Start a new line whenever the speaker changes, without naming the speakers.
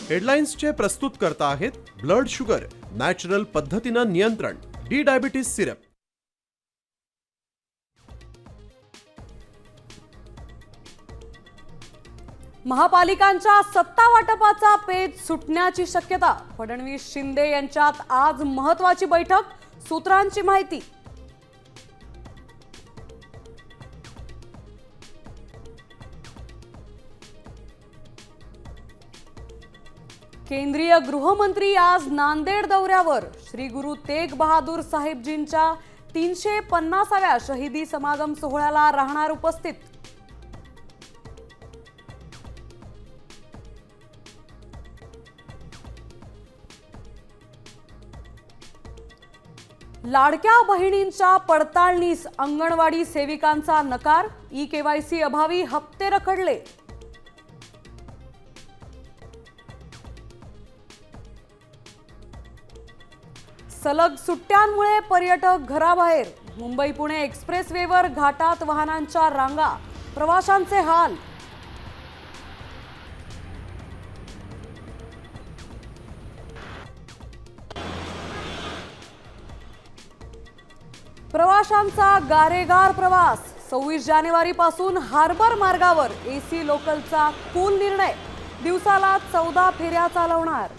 हेडलाइन्सचे प्रस्तुत करता आहेत ब्लड शुगर नॅचरल पद्धतीनं नियंत्रण डी डायबिटीज सिरप।
महापालिकांच्या सत्ता वाटपाचा पेच सुटण्याची शक्यता। फडणवीस शिंदे यांच्यात आज महत्त्वाची बैठक, सूत्रांची माहिती। केंद्रीय गृहमंत्री आज नांदेड दौऱ्यावर। श्री गुरु तेग बहादूर साहेबजींच्या 350व्या शहीदी समागम सोहळ्याला राहणार उपस्थित। लाडक्या बहिणींच्या पडताळणीस अंगणवाडी सेविकांचा नकार। ई-केवायसी अभावी हप्ते रखडले। सलग सुट्ट्यांमुळे पर्यटक घराबाहेर। मुंबई पुणे एक्सप्रेसवेवर घाटात वाहनांच्या रांगा, प्रवाशांचे हाल। प्रवाशांचा गारेगार प्रवास। 26 जानेवारीपासून हार्बर मार्गावर एसी लोकलचा कूल निर्णय। दिवसाला 14 फेऱ्या चालवणार।